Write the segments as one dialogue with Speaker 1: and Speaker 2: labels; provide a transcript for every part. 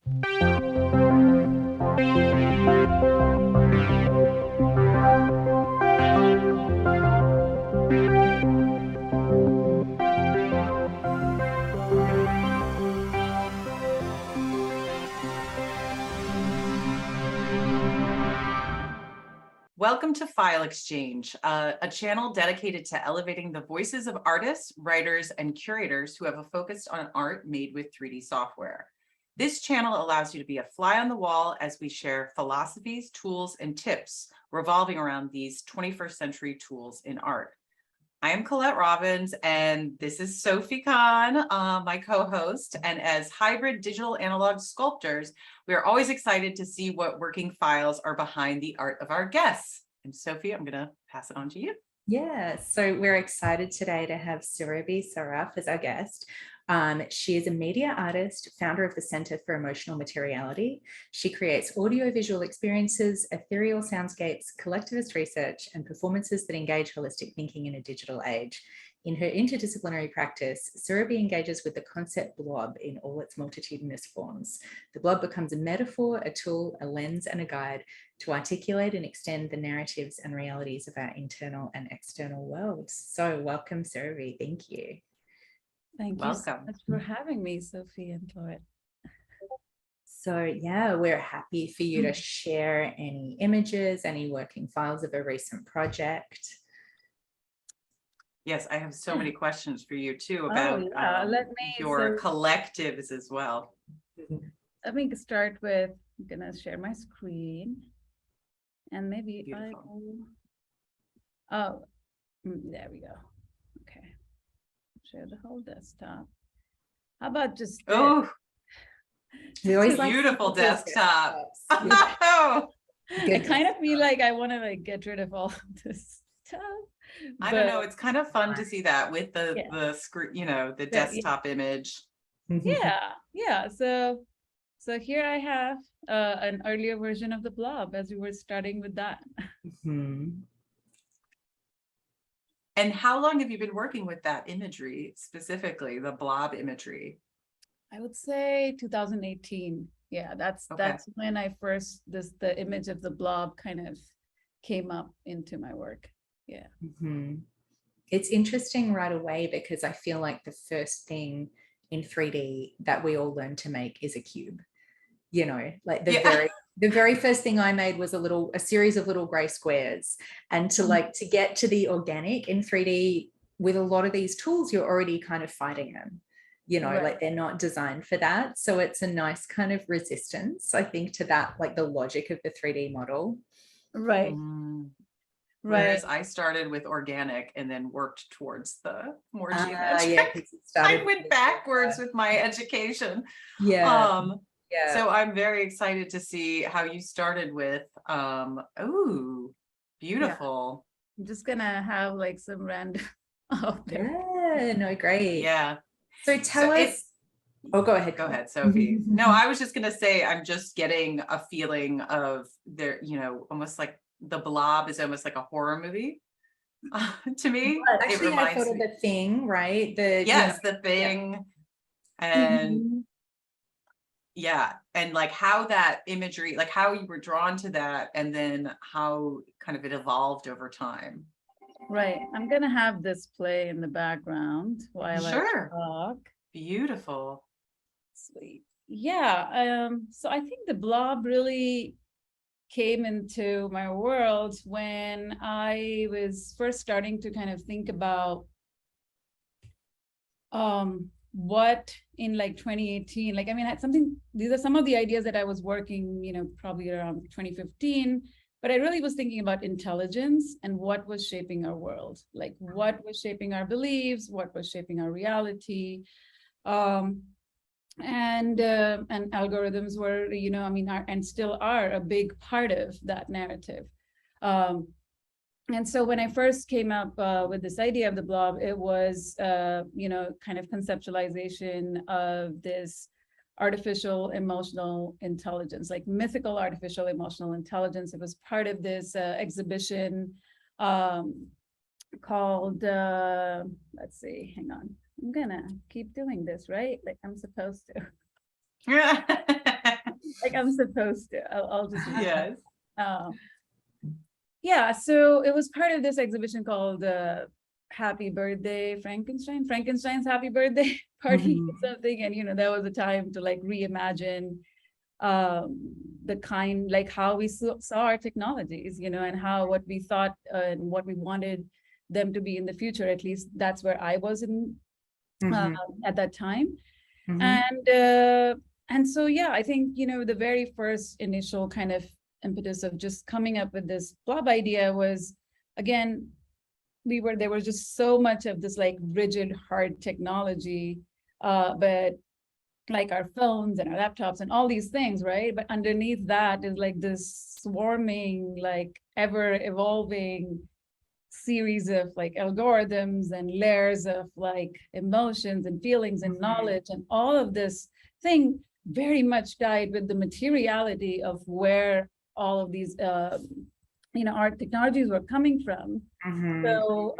Speaker 1: Welcome to File Exchange, a channel dedicated to elevating the voices of artists, writers, and curators who have a focus on art made with 3D software. This channel allows you to be a fly on the wall as we share philosophies, tools, and tips revolving around these 21st century tools in art. I am Colette Robbins, and this is Sophie Khan, my co-host. And as hybrid digital analog sculptors, we are always excited to see what working files are behind the art of our guests. And Sophie, I'm going to pass it on to you.
Speaker 2: Yeah, so we're excited today to have Surabhi Saraf as our guest. She is a media artist, founder of the Center for Emotional Materiality. She creates audiovisual experiences, ethereal soundscapes, collectivist research, and performances that engage holistic thinking in a digital age. In her interdisciplinary practice, Surabhi engages with the concept blob in all its multitudinous forms. The blob becomes a metaphor, a tool, a lens, and a guide to articulate and extend the narratives and realities of our internal and external worlds. So welcome, Surabhi. Thank you.
Speaker 3: Thank you so much for having me, Sophie and Colette.
Speaker 2: So yeah, we're happy for you to share any images, any working files of a recent project.
Speaker 1: Yes, I have so many questions for you too about your collectives as well.
Speaker 3: Let me start with, I'm gonna share my screen and maybe there we go. Okay, share the whole desktop. How about just
Speaker 2: we always
Speaker 1: beautiful desktop.
Speaker 3: I kind of feel like I want to like get rid of all this stuff.
Speaker 1: I don't know. It's kind of fun to see that with the screen, you know, the desktop image.
Speaker 3: Yeah. So here I have an earlier version of the blob as we were starting with that.
Speaker 1: And how long have you been working with that imagery, specifically the blob imagery?
Speaker 3: I would say 2018. Yeah, that's when I first the image of the blob kind of came up into my work. Yeah.
Speaker 2: It's interesting right away because I feel like the first thing in 3D that we all learn to make is a cube. You know, like the very first thing I made was a series of little gray squares, and to get to the organic in 3D with a lot of these tools, you're already kind of fighting them. You know, like they're not designed for that. So it's a nice kind of resistance, I think, to that, like the logic of the 3D model.
Speaker 3: Right.
Speaker 1: Whereas I started with organic and then worked towards the more geometric. I went backwards with my education. So I'm very excited to see how you started with, beautiful.
Speaker 3: I'm just gonna have like some random out there.
Speaker 2: Yeah, no, great.
Speaker 1: Yeah.
Speaker 2: So tell us. Oh, go ahead.
Speaker 1: Go ahead, Sophie. No, I was just gonna say, I'm just getting a feeling of there, you know, almost like the blob is almost like a horror movie to me.
Speaker 2: Actually, I thought of The Thing, right?
Speaker 1: The Thing. And and like how that imagery, like how you were drawn to that, and then how kind of it evolved over time.
Speaker 3: Right. I'm gonna have this play in the background while I talk.
Speaker 1: Beautiful.
Speaker 3: Sweet. Yeah. So I think the blob really came into my world when I was first starting to kind of think about what in like 2018, like, I mean, these are some of the ideas that I was working, you know, probably around 2015, but I really was thinking about intelligence and what was shaping our world, like what was shaping our beliefs, what was shaping our reality. And algorithms were, you know, I mean, and still are a big part of that narrative. And so when I first came up with this idea of the blob, it was, you know, kind of conceptualization of this artificial emotional intelligence, like mythical artificial emotional intelligence. It was part of this exhibition called, let's see, hang on. I'm gonna keep doing this, right? Like I'm supposed to. like I'm supposed to. I'll just
Speaker 1: Yes.
Speaker 3: yeah. So it was part of this exhibition called Happy Birthday Frankenstein's Happy Birthday Party or something, and that was a time to like reimagine the kind, like how we saw our technologies, and how what we thought and what we wanted them to be in the future. At least that's where I was in at that time. And so yeah, I think the very first initial kind of impetus of just coming up with this blob idea was, again, there was just so much of this like rigid hard technology, but like our phones and our laptops and all these things, right? But underneath that is like this swarming, like ever evolving series of like algorithms and layers of like emotions and feelings and knowledge, and all of this thing very much tied with the materiality of where all of these art technologies were coming from. So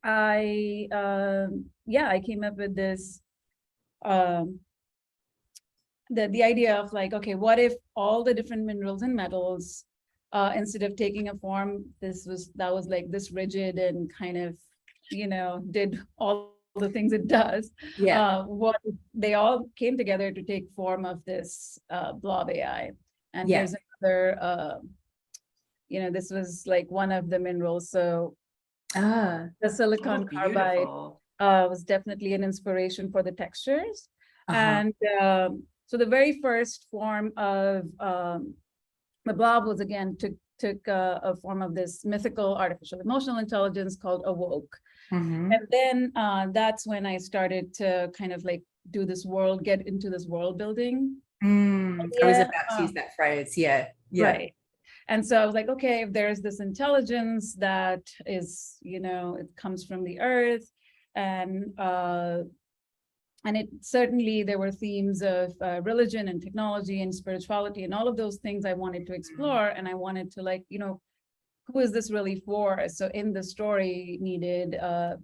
Speaker 3: I came up with this the idea of like, okay, what if all the different minerals and metals, instead of taking a form that was like this rigid and kind of did all the things it does, what they all came together to take form of this blob AI. And here's another this was like one of the minerals. So the silicon carbide was definitely an inspiration for the textures. And so the very first form of the blob was, again, took a form of this mythical artificial emotional intelligence called Awoke. And then that's when I started to kind of like get into this world building.
Speaker 2: I was about to use that phrase.
Speaker 3: Right. And so I was like, okay, if there's this intelligence that is, it comes from the earth, and it certainly, there were themes of religion and technology and spirituality and all of those things I wanted to explore. And I wanted to like, who is this really for? So in the story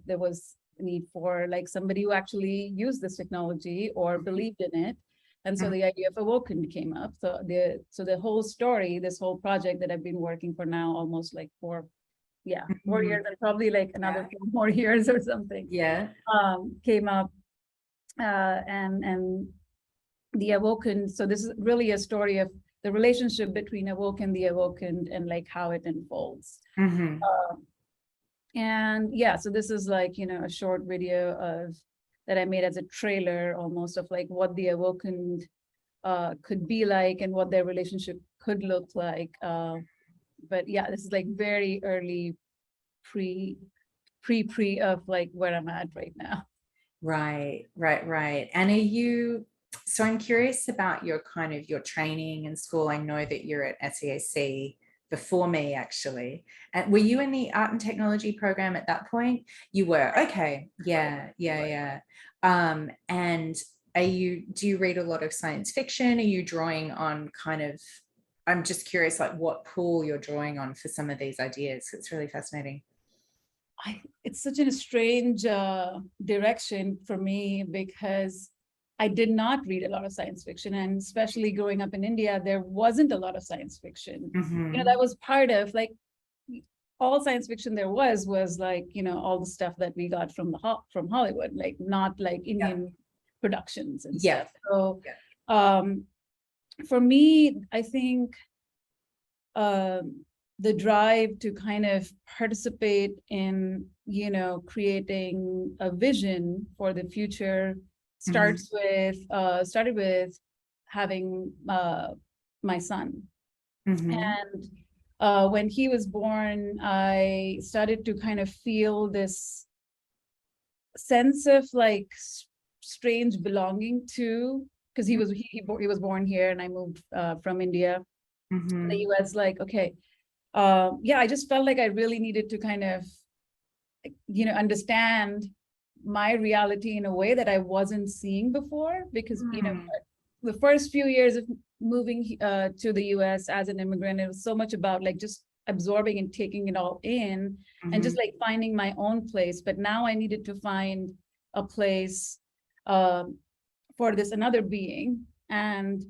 Speaker 3: there was a need for like somebody who actually used this technology or believed in it. And so the idea of Awoken came up. So the whole story, this whole project that I've been working for now almost like 4 years, and probably like another 4 more years or something. Came up. And the Awoken. So this is really a story of the relationship between Awoken, the Awoken, and like how it unfolds. And yeah, so this is like, a short video that I made as a trailer almost of like what the Awoken could be like and what their relationship could look like. But yeah, this is like very early pre of like where I'm at right now.
Speaker 2: Right. And so I'm curious about your training in school. I know that you're at SEAC before me, actually. And were you in the art and technology program at that point? You were. Okay. Yeah. And do you read a lot of science fiction? Are you drawing on I'm just curious, like what pool you're drawing on for some of these ideas. It's really fascinating.
Speaker 3: It's such a strange direction for me, because I did not read a lot of science fiction, and especially growing up in India, there wasn't a lot of science fiction. That was part of like all science fiction there was like, all the stuff that we got from Hollywood, like not like Indian productions and stuff. So for me, I think the drive to kind of participate in, creating a vision for the future started with having my son. And when he was born, I started to kind of feel this sense of like strange belonging to, because he was born here and I moved from India in the US, like, okay. I just felt like I really needed to kind of, understand my reality in a way that I wasn't seeing before, because, the first few years of moving to the US as an immigrant, it was so much about like just absorbing and taking it all in and just like finding my own place. But now I needed to find a place for this another being. And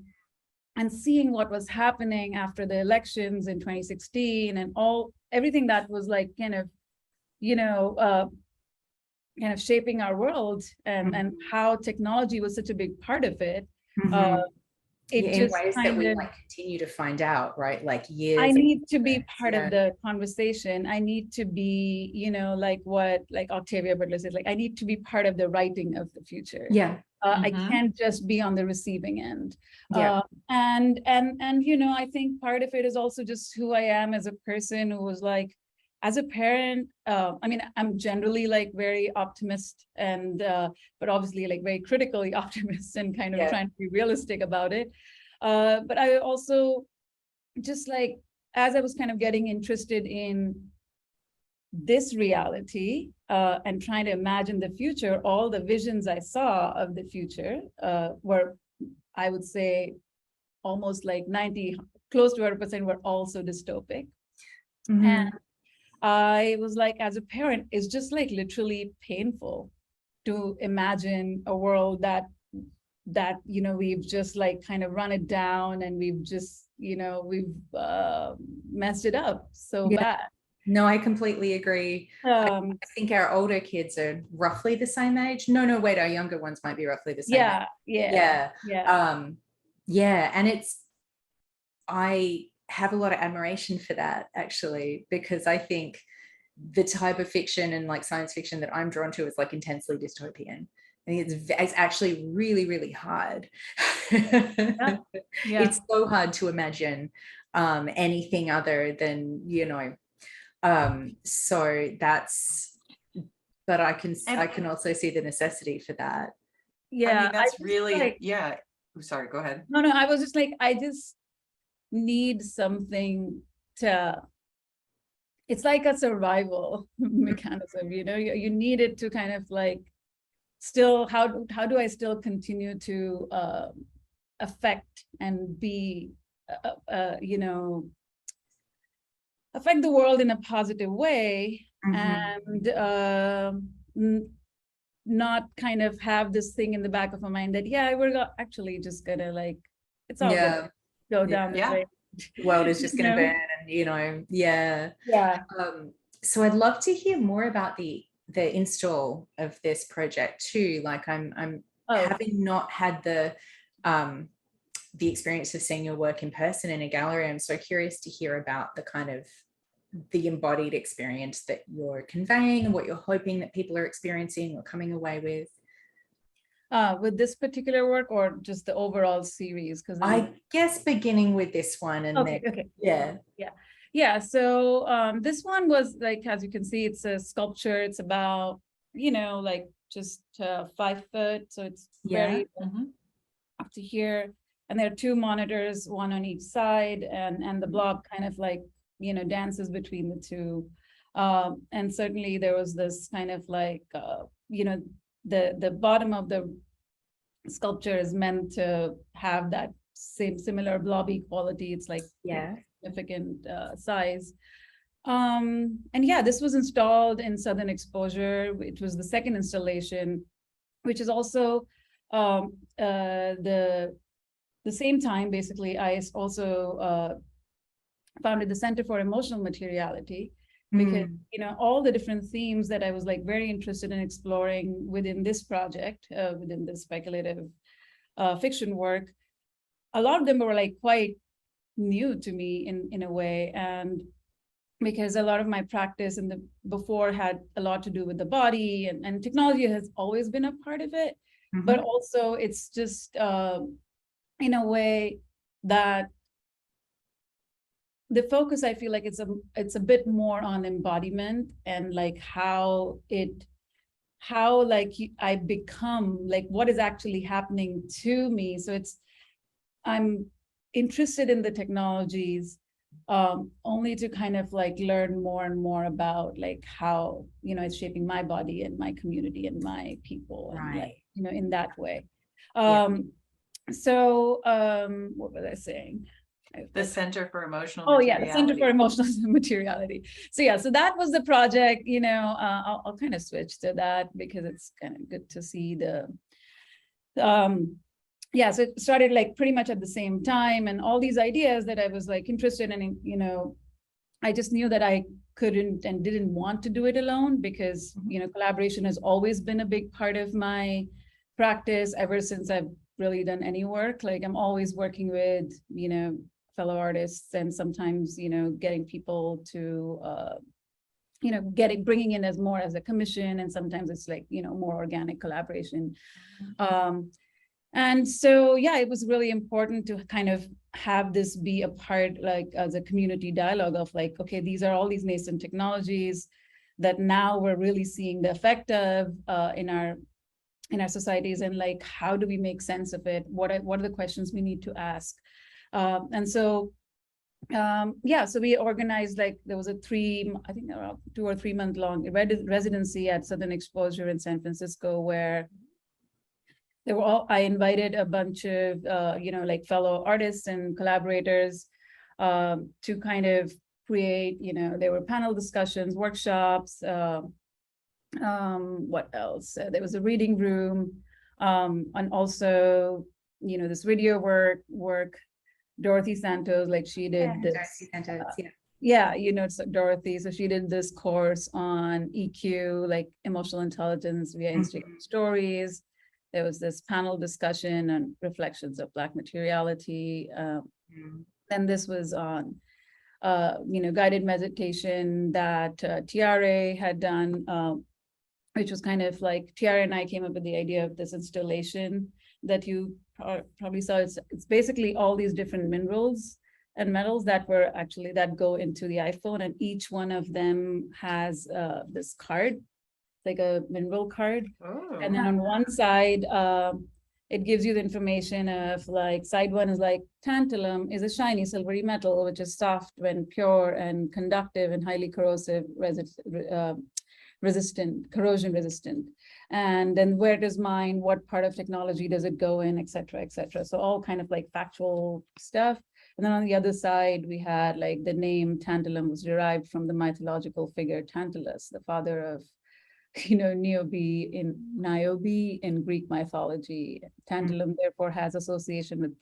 Speaker 3: and seeing what was happening after the elections in 2016 and everything that was like kind of, you know, kind of shaping our world, and how technology was such a big part of it. It
Speaker 2: in
Speaker 3: just
Speaker 2: ways that
Speaker 3: kind
Speaker 2: we
Speaker 3: of,
Speaker 2: like continue to find out, right? Like years.
Speaker 3: I need to be
Speaker 2: afterwards.
Speaker 3: part of the conversation. I need to be, you know, like what, like Octavia Butler says, like, I need to be part of the writing of the future.
Speaker 2: Yeah.
Speaker 3: I can't just be on the receiving end.
Speaker 2: Yeah.
Speaker 3: And you know, I think part of it is also just who I am as a person who was like, as a parent, I mean, I'm generally like very optimist and, but obviously like very critically optimist and kind of trying to be realistic about it. But I also just like, as I was kind of getting interested in this reality and trying to imagine the future, all the visions I saw of the future were, I would say, almost like 90, close to 100% were also dystopic. And I was like, as a parent, it's just like literally painful to imagine a world that, you know, we've just like kind of run it down, and we've just, you know, we've messed it up so bad.
Speaker 2: No, I completely agree. I think our older kids are roughly the same age. No, wait, our younger ones might be roughly the same age. Yeah. And I have a lot of admiration for that, actually, because I think the type of fiction and like science fiction that I'm drawn to is like intensely dystopian. I think it's actually really, really hard. It's so hard to imagine anything other than, you know, so that's, but I can also see the necessity for that.
Speaker 1: I mean, that's really like, oh, sorry, go ahead.
Speaker 3: No, I was just like, I just need something to, it's like a survival mechanism, you know, you need it to kind of like still, how do I still continue to affect and be, you know, affect the world in a positive way, and not kind of have this thing in the back of my mind that, we're actually just gonna like, it's all gonna go down the drain.
Speaker 2: The world is just gonna burn, and you know, so I'd love to hear more about the install of this project too. Like I'm having not had the experience of seeing your work in person in a gallery, I'm so curious to hear about the kind of the embodied experience that you're conveying and what you're hoping that people are experiencing or coming away with.
Speaker 3: With this particular work, or just the overall series? Because
Speaker 2: I guess beginning with this one, and
Speaker 3: so this one was like, as you can see, it's a sculpture. It's about, you know, like just 5 foot, so it's very up to here, and there are 2 monitors, one on each side, and the blob kind of like, you know, dances between the 2, and certainly there was this kind of like, you know, the bottom of the sculpture is meant to have that similar blobby quality. It's like significant size. And this was installed in Southern Exposure. It was the second installation, which is also the same time, basically. I also founded the Center for Emotional Materiality, because you know, all the different themes that I was like very interested in exploring within this project, within this speculative fiction work, a lot of them were like quite new to me in a way, and because a lot of my practice in the before had a lot to do with the body, and technology has always been a part of it, but also it's just in a way that the focus, I feel like it's a bit more on embodiment, and like how like I become, like what is actually happening to me. So I'm interested in the technologies only to kind of like learn more and more about like how, you know, it's shaping my body and my community and my people, and like, you know, in that way. So what was I saying?
Speaker 1: The Center for Emotional Materiality.
Speaker 3: The Center for Emotional Materiality. So that was the project. You know, I'll kind of switch to that because it's kind of good to see the yeah, so it started like pretty much at the same time, and all these ideas that I was like interested in, you know, I just knew that I couldn't and didn't want to do it alone, because, you know, collaboration has always been a big part of my practice ever since I've really done any work. Like I'm always working with, you know, fellow artists, and sometimes, you know, getting people to, you know, bringing in as more as a commission, and sometimes it's like, you know, more organic collaboration. And so, yeah, it was really important to kind of have this be a part, like as a community dialogue of like, okay, these are all these nascent technologies that now we're really seeing the effect of in our societies, and like, how do we make sense of it? What are the questions we need to ask? And so, yeah, so we organized, like, there was a I think around 2 or 3 month long residency at Southern Exposure in San Francisco, where I invited a bunch of, you know, like fellow artists and collaborators to kind of create, you know, there were panel discussions, workshops, what else? There was a reading room, and also, you know, this video work. Dorothy Santos, like she did this.
Speaker 2: Dorothy Santos, yeah.
Speaker 3: Yeah, you know, it's Dorothy. So she did this course on EQ, like emotional intelligence via Instagram stories. There was this panel discussion on reflections of Black materiality. And this was on, you know, guided meditation that TRA had done, which was kind of like, TRA and I came up with the idea of this installation that you probably saw. It's basically all these different minerals and metals that go into the iPhone, and each one of them has this card, like a mineral card.
Speaker 1: Oh.
Speaker 3: And then on one side, it gives you the information of, like, side one is like, tantalum is a shiny silvery metal, which is soft when pure and conductive and highly corrosion resistant. And then where does mine, what part of technology does it go in, et cetera, et cetera. So all kind of like factual stuff. And then on the other side, we had like the name tantalum was derived from the mythological figure Tantalus, the father of, you know, Niobe in Greek mythology. Tantalum therefore has association with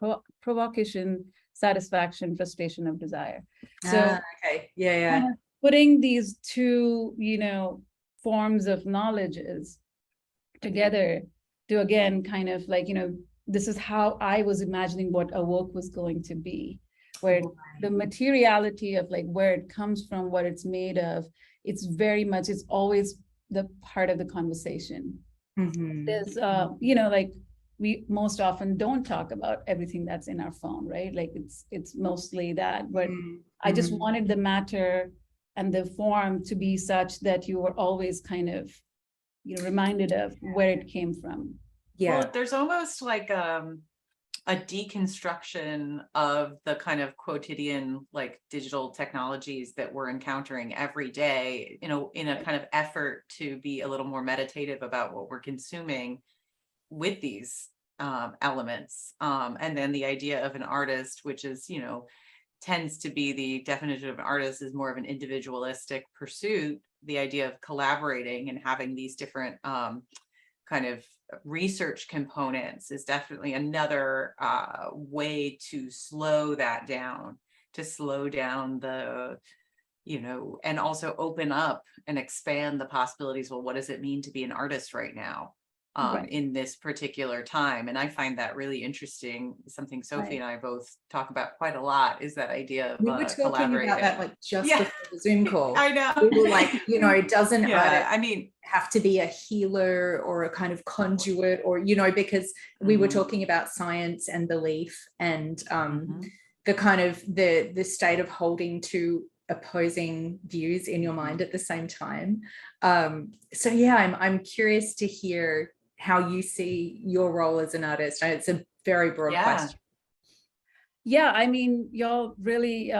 Speaker 3: provocation, satisfaction, frustration of desire. So
Speaker 2: okay, yeah.
Speaker 3: Putting these two, you know, forms of knowledges together to, again, kind of like, you know, this is how I was imagining what a work was going to be, where the materiality of like where it comes from, what it's made of, it's always the part of the conversation. There's, you know, like we most often don't talk about everything that's in our phone, right? Like it's mostly that, but I just wanted the matter and the form to be such that you were always kind of, you know, reminded of where it came from.
Speaker 2: Yeah.
Speaker 1: Well, there's almost like a deconstruction of the kind of quotidian, like digital technologies that we're encountering every day, you know, in a kind of effort to be a little more meditative about what we're consuming with these elements. And then the idea of an artist, which is, you know, tends to be the definition of an artist is more of an individualistic pursuit. The idea of collaborating and having these different kind of research components is definitely another way to slow that down, to slow down the, you know, and also open up and expand the possibilities. Well, what does it mean to be an artist right now? In this particular time. And I find that really interesting. Something Sophie and I both talk about quite a lot is that idea of
Speaker 2: we were talking about that like just before the Zoom call.
Speaker 1: I know.
Speaker 2: We were like, you know, it doesn't
Speaker 1: I mean,
Speaker 2: have to be a healer or a kind of conduit, or, you know, because we were talking about science and belief and the kind of the state of holding to opposing views in your mind at the same time. So yeah, I'm curious to hear how you see your role as an artist. It's a very broad question.
Speaker 3: Yeah, I mean, y'all really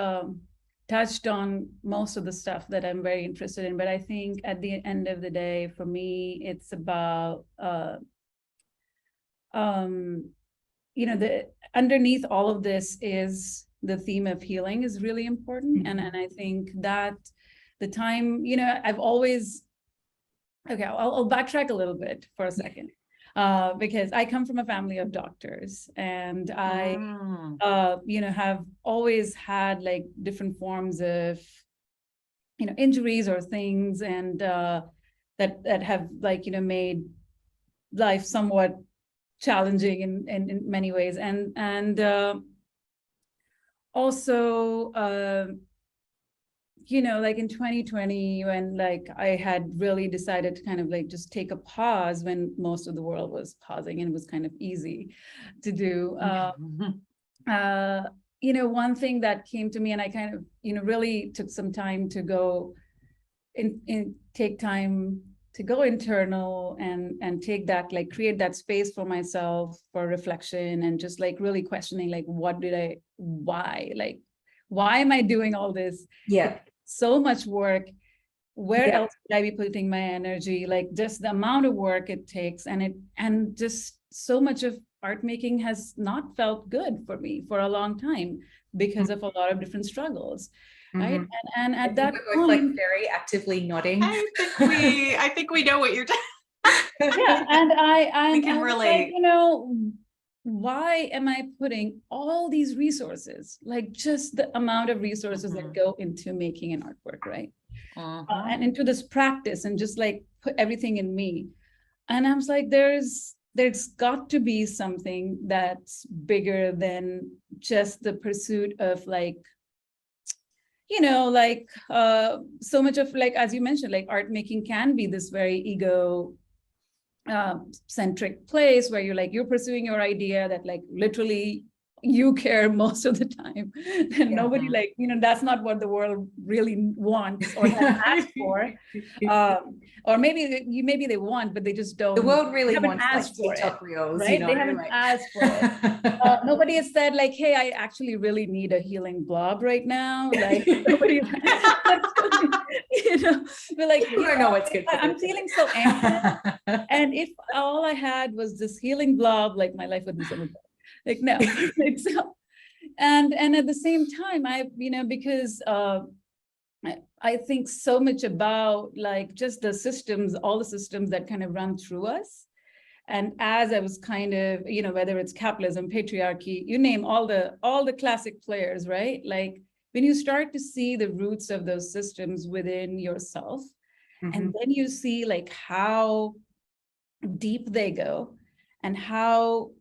Speaker 3: touched on most of the stuff that I'm very interested in, but I think at the end of the day, for me, it's about, you know, the underneath all of this is the theme of healing is really important. And I think that the time, you know, I've always, okay, I'll backtrack a little bit for a second. because I come from a family of doctors, and I,
Speaker 1: Mm.
Speaker 3: have always had like different forms of, injuries or things, and that have like, made life somewhat challenging in many ways, and also like in 2020, when like I had really decided to kind of like just take a pause when most of the world was pausing and it was kind of easy to do. One thing that came to me, and I kind of, really took some time to go take time to go internal and take that, like create that space for myself for reflection, and just like really questioning, like, why am I doing all this?
Speaker 2: Yeah.
Speaker 3: So much work. Where
Speaker 2: Yeah.
Speaker 3: else would I be putting my energy? Like just the amount of work it takes, and just so much of art making has not felt good for me for a long time because of a lot of different struggles. Right. And
Speaker 2: I
Speaker 3: at
Speaker 2: think
Speaker 3: that
Speaker 2: we're both like
Speaker 3: point,
Speaker 2: very actively nodding.
Speaker 1: I think we know what you're doing.
Speaker 3: yeah, and
Speaker 1: We can
Speaker 3: I was like,
Speaker 1: relate.
Speaker 3: why am I putting all these resources, like just the amount of resources that go into making an artwork, right? And into this practice, and just like put everything in me. And I was like, there's got to be something that's bigger than just the pursuit of like, so much of, like, as you mentioned, like art making can be this very ego centric place where you're pursuing your idea that like literally you care most of the time, and nobody, like, that's not what the world really wants or has asked for. Or maybe they want, but they just don't.
Speaker 2: The world really
Speaker 3: haven't
Speaker 2: wants
Speaker 3: asked
Speaker 2: like
Speaker 3: for
Speaker 2: TikTok
Speaker 3: it,
Speaker 2: reels,
Speaker 3: right? They haven't asked for it. Nobody has said like, hey, I actually really need a healing blob right now. Like nobody, but like,
Speaker 2: You don't know what's good for
Speaker 3: I'm
Speaker 2: them.
Speaker 3: feeling so anxious. And if all I had was this healing blob, like my life would be so much better. Like, no. Like, so, and at the same time, because I think so much about like just the systems, all the systems that kind of run through us. And as I was kind of, whether it's capitalism, patriarchy, you name all the classic players, right? Like when you start to see the roots of those systems within yourself, and then you see like how deep they go, and how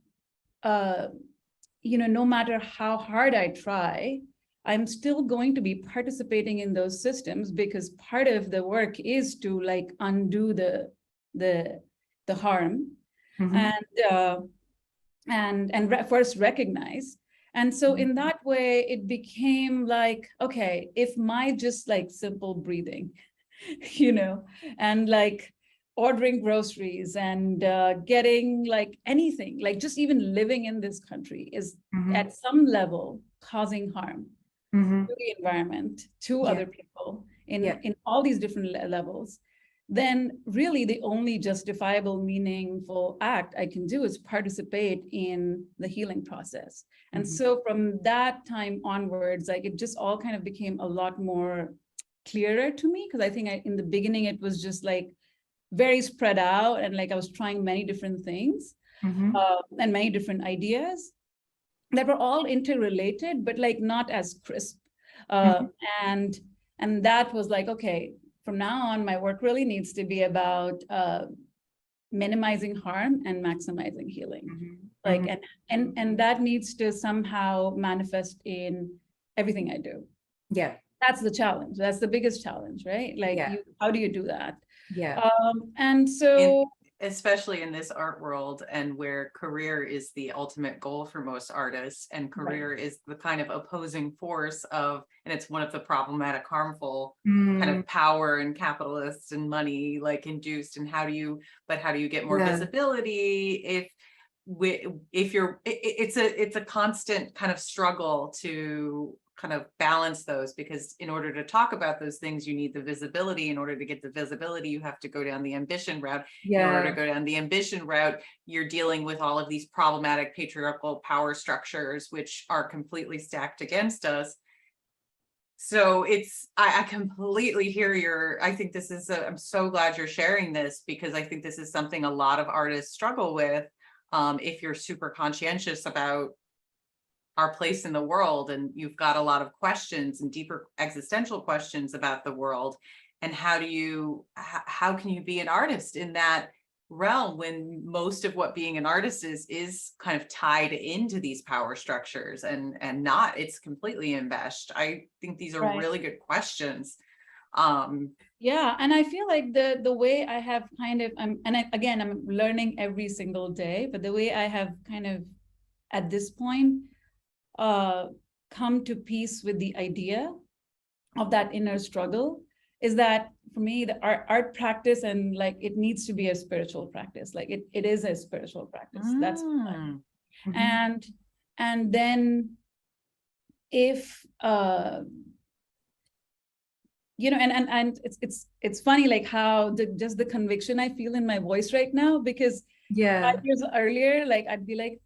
Speaker 3: no matter how hard I try, I'm still going to be participating in those systems, because part of the work is to like undo the harm, and first recognize. And so in that way, it became like, okay, if my just like simple breathing, and like ordering groceries and getting like anything, like just even living in this country is at some level causing harm to the environment, to other people in all these different levels, then really the only justifiable, meaningful act I can do is participate in the healing process. And so from that time onwards, like it just all kind of became a lot more clearer to me, because I think in the beginning it was just like very spread out, and like I was trying many different things and many different ideas that were all interrelated, but like not as crisp. And that was like, okay, from now on, my work really needs to be about minimizing harm and maximizing healing. Like, and that needs to somehow manifest in everything I do.
Speaker 2: Yeah.
Speaker 3: That's the challenge. That's the biggest challenge, right? Like, how do you do that?
Speaker 2: Yeah.
Speaker 3: And so,
Speaker 1: especially in this art world, and where career is the ultimate goal for most artists, and career is the kind of opposing force of, and it's one of the problematic, harmful kind of power and capitalists and money like induced. And how do you get more visibility if you're, it's a constant kind of struggle to kind of balance those, because in order to talk about those things, you need the visibility. In order to get the visibility, you have to go down the ambition route. In order to go down the ambition route, you're dealing with all of these problematic patriarchal power structures, which are completely stacked against us. So I completely hear I think this is, I'm so glad you're sharing this, because I think this is something a lot of artists struggle with. If you're super conscientious about our place in the world, and you've got a lot of questions and deeper existential questions about the world, and how can you be an artist in that realm when most of what being an artist is kind of tied into these power structures, and not, it's completely enmeshed. I think these are
Speaker 3: Right.
Speaker 1: really good questions.
Speaker 3: Yeah, and I feel like the way I have kind of, again, I'm learning every single day, but the way I have kind of at this point come to peace with the idea of that inner struggle is that for me, the art practice, and like it needs to be a spiritual practice. Like it is a spiritual practice. That's and then if you know, and it's funny, like how just the conviction I feel in my voice right now, because 5 years earlier, like I'd be like,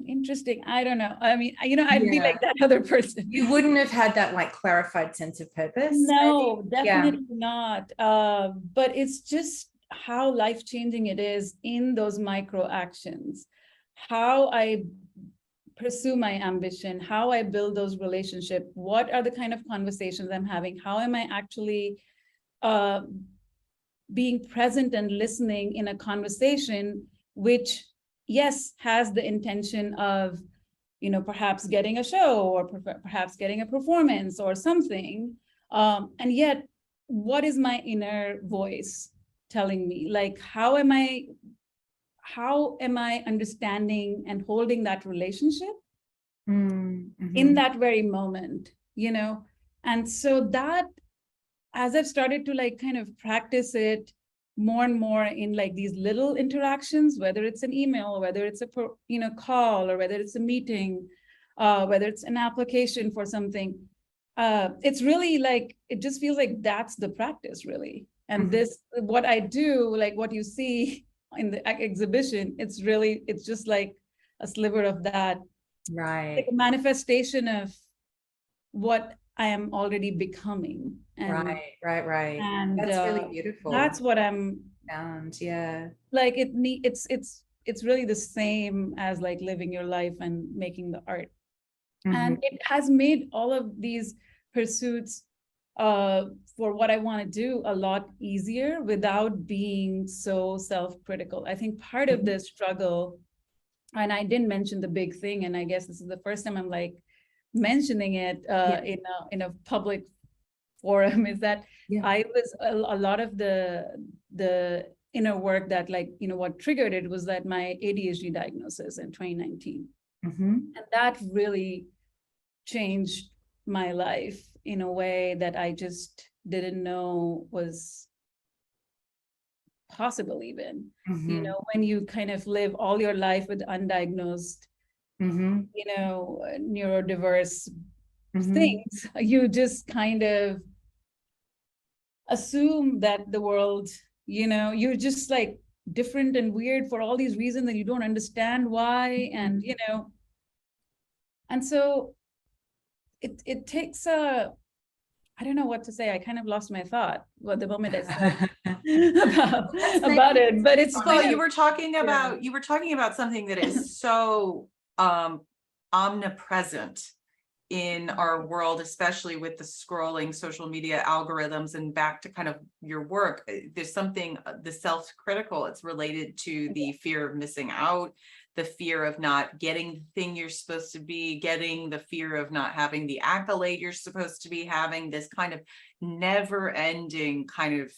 Speaker 3: interesting. I don't know. I mean, you know, I'd be like that other person.
Speaker 2: You wouldn't have had that like clarified sense of purpose.
Speaker 3: No, definitely not. But it's just how life-changing it is in those micro actions, how I pursue my ambition, how I build those relationships, what are the kind of conversations I'm having, how am I actually being present and listening in a conversation, which, yes, has the intention of, you know, perhaps getting a show or perhaps getting a performance or something. And yet, what is my inner voice telling me? Like, how am I understanding and holding that relationship in that very moment, you know? And so that, as I've started to like kind of practice it more and more in like these little interactions, whether it's an email, or whether it's a call, or whether it's a meeting, whether it's an application for something, it's really like, it just feels like that's the practice really. And this, what I do, like what you see in the exhibition, it's just like a sliver of that,
Speaker 2: right?
Speaker 3: Like a manifestation of what I am already becoming. And,
Speaker 2: right.
Speaker 3: And
Speaker 2: that's really beautiful.
Speaker 3: That's what I'm
Speaker 2: found.
Speaker 3: Like it's really the same as like living your life and making the art. And it has made all of these pursuits for what I want to do a lot easier without being so self-critical. I think part of the struggle, and I didn't mention the big thing, and I guess this is the first time I'm like mentioning it in a public forum, is that I was a lot of the inner work that, like, you know, what triggered it was that my ADHD diagnosis in 2019. And that really changed my life in a way that I just didn't know was possible even. You know, when you kind of live all your life with undiagnosed, you know, neurodiverse things, you just kind of assume that the world, you know, you're just like different and weird for all these reasons that you don't understand why. And, you know, and so it takes I don't know what to say. I kind of lost my thought the moment I said about it, but it's
Speaker 1: well, you were talking about something that is so omnipresent in our world, especially with the scrolling social media algorithms. And back to kind of your work, there's something, the self-critical, it's related to the fear of missing out, the fear of not getting the thing you're supposed to be getting, the fear of not having the accolade you're supposed to be having, this kind of never ending kind of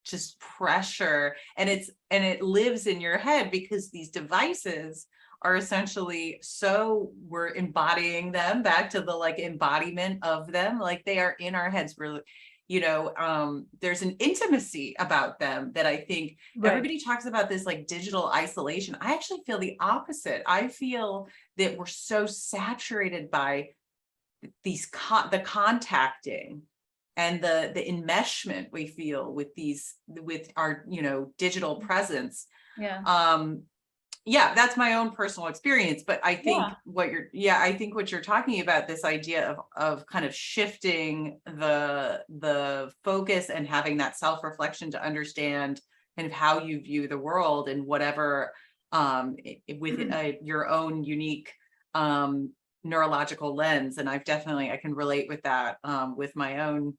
Speaker 1: just pressure. And it lives in your head because these devices are essentially, so we're embodying them, back to the like embodiment of them, like they are in our heads. We're, you know, there's an intimacy about them that I think everybody talks about, this like digital isolation. I actually feel the opposite. I feel that we're so saturated by these the contacting and the enmeshment we feel with our, you know, digital presence. Yeah, that's my own personal experience, but I think
Speaker 3: Yeah.
Speaker 1: I think what you're talking about, this idea of kind of shifting the focus and having that self-reflection to understand kind of how you view the world and whatever with your own unique neurological lens. And I can relate with that with my own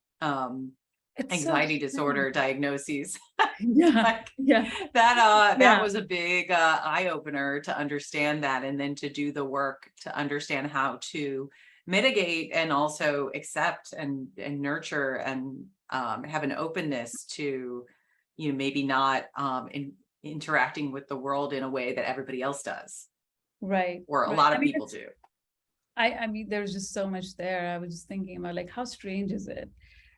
Speaker 3: It's so
Speaker 1: anxiety
Speaker 3: true.
Speaker 1: disorder diagnoses.
Speaker 3: Yeah,
Speaker 1: Like
Speaker 3: yeah,
Speaker 1: that
Speaker 3: yeah.
Speaker 1: was a big eye opener to understand that, and then to do the work to understand how to mitigate and also accept and nurture and have an openness to, you know, maybe not interacting with the world in a way that everybody else does,
Speaker 3: Right,
Speaker 1: or a
Speaker 3: right.
Speaker 1: lot
Speaker 3: I
Speaker 1: of
Speaker 3: mean,
Speaker 1: people do.
Speaker 3: I mean, there's just so much there. I was just thinking about like, how strange is it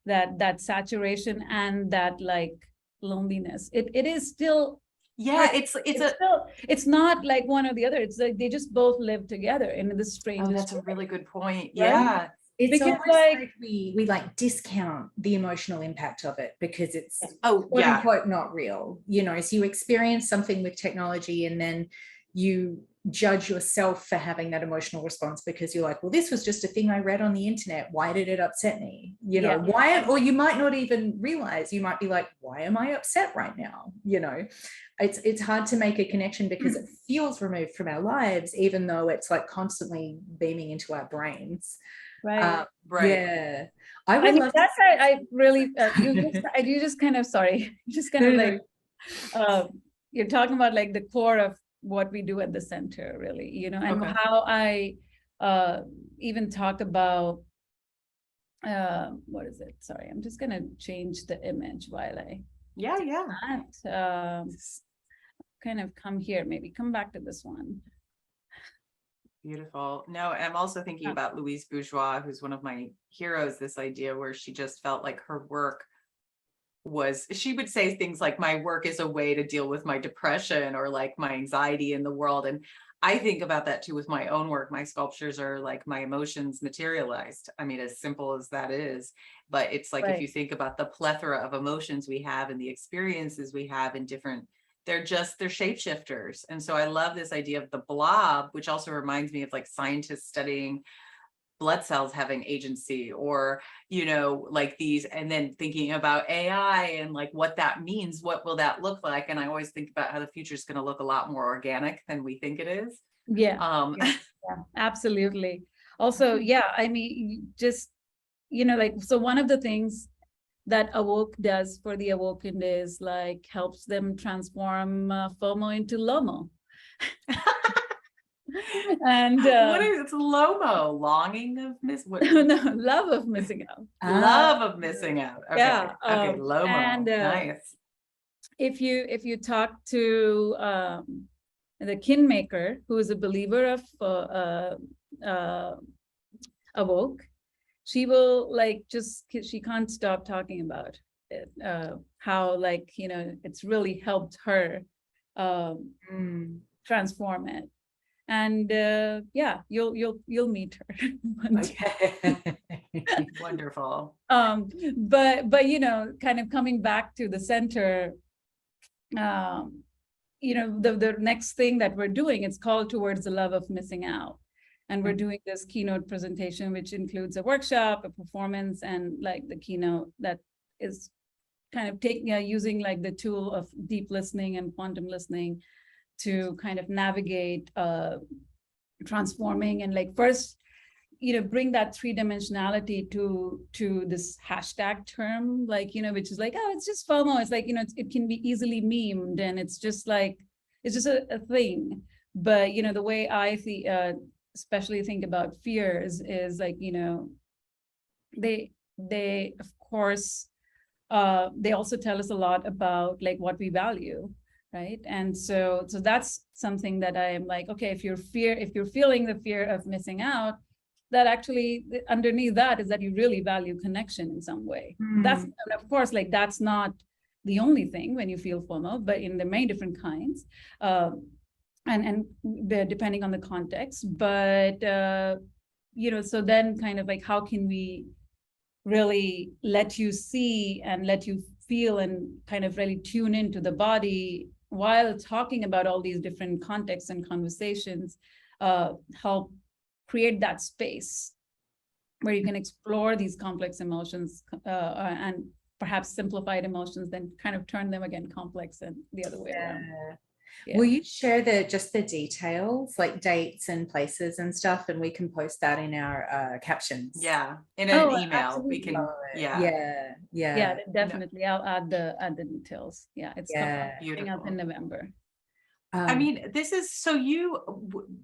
Speaker 3: that saturation and that like loneliness, it is still,
Speaker 1: Yeah,
Speaker 3: it's not like one or the other. It's like they just both live together in the
Speaker 1: oh,
Speaker 3: strangest
Speaker 1: that's a
Speaker 3: way,
Speaker 1: really good point.
Speaker 3: right?
Speaker 1: Yeah.
Speaker 2: It's
Speaker 3: Because
Speaker 2: almost
Speaker 3: like,
Speaker 2: like we like discount the emotional impact of it because it's
Speaker 1: Oh,
Speaker 2: quote
Speaker 1: yeah.
Speaker 2: unquote not real, you know. So you experience something with technology and then you judge yourself for having that emotional response because you're like, well, this was just a thing I read on the internet. Why did it upset me? You know,
Speaker 3: yeah,
Speaker 2: why? Or you might not even realize, you might be like, why am I upset right now? You know, it's hard to make a connection because it feels removed from our lives, even though it's like constantly beaming into our brains.
Speaker 3: right.
Speaker 1: Right.
Speaker 2: Yeah, I
Speaker 3: I
Speaker 2: would
Speaker 3: mean,
Speaker 2: love
Speaker 3: that's
Speaker 2: to.
Speaker 3: I really you just kind of, sorry, just kind of like you're talking about like the core of what we do at the center, really, you know, and
Speaker 1: Okay.
Speaker 3: how I even talk about what is it? Sorry, I'm just gonna change the image while I
Speaker 1: Yeah,
Speaker 3: do
Speaker 1: yeah.
Speaker 3: that. Kind of come here, maybe come back to this one.
Speaker 1: Beautiful. No, I'm also thinking about Louise Bourgeois, who's one of my heroes, this idea where she just felt like her work was, she would say things like, my work is a way to deal with my depression or like my anxiety in the world. And I think about that too with my own work. My sculptures are like my emotions materialized. I mean, as simple as that is, but it's like, if you think about the plethora of emotions we have and the experiences we have in different, they're shapeshifters. And so I love this idea of the blob, which also reminds me of like scientists studying blood cells having agency, or, you know, like these, and then thinking about AI and like what that means, what will that look like? And I always think about how the future is going to look a lot more organic than we think it is.
Speaker 3: Yeah, yeah, absolutely. Also, yeah, I mean, just, you know, like, so one of the things that Awoke does for the Awoken is like helps them transform FOMO into LOMO. And
Speaker 1: what is it's LOMO? Longing of
Speaker 3: no, love of missing out.
Speaker 1: Love of missing out. Okay.
Speaker 3: Yeah.
Speaker 1: Okay. LOMO.
Speaker 3: And
Speaker 1: nice.
Speaker 3: If you talk to the Kinmaker, who is a believer of Awoke, she will like she can't stop talking about it, how like, you know, it's really helped her transform it. And yeah, you'll meet her one day.
Speaker 1: Wonderful.
Speaker 3: But you know, kind of coming back to the center, you know, the next thing that we're doing, it's called Towards the Love of Missing Out. And we're doing this keynote presentation, which includes a workshop, a performance, and like the keynote that is kind of using like the tool of deep listening and quantum listening to kind of navigate transforming and like first, you know, bring that three-dimensionality to this hashtag term, like, you know, which is like, oh, it's just FOMO. It's like, you know, it can be easily memed, and it's just like, it's just a thing. But, you know, the way I especially think about fears is like, you know, they of course, they also tell us a lot about like what we value, right? And so that's something that I am like, okay, if you're feeling the fear of missing out, that actually underneath that is that you really value connection in some way. That's, of course, like that's not the only thing when you feel FOMO, but in the many different kinds, and depending on the context. But you know, so then kind of like, how can we really let you see and let you feel and kind of really tune into the body while talking about all these different contexts and conversations, help create that space where you can explore these complex emotions and perhaps simplified emotions, then kind of turn them again complex and the other way around. Yeah.
Speaker 2: Will you share just the details, like dates and places and stuff, and we can post that in our captions?
Speaker 1: Yeah, in an email, we
Speaker 3: absolutely.
Speaker 1: can,
Speaker 3: Yeah, definitely. I'll add the details. Yeah, it's coming up in
Speaker 1: beautiful.
Speaker 3: November.
Speaker 1: I mean, this is, so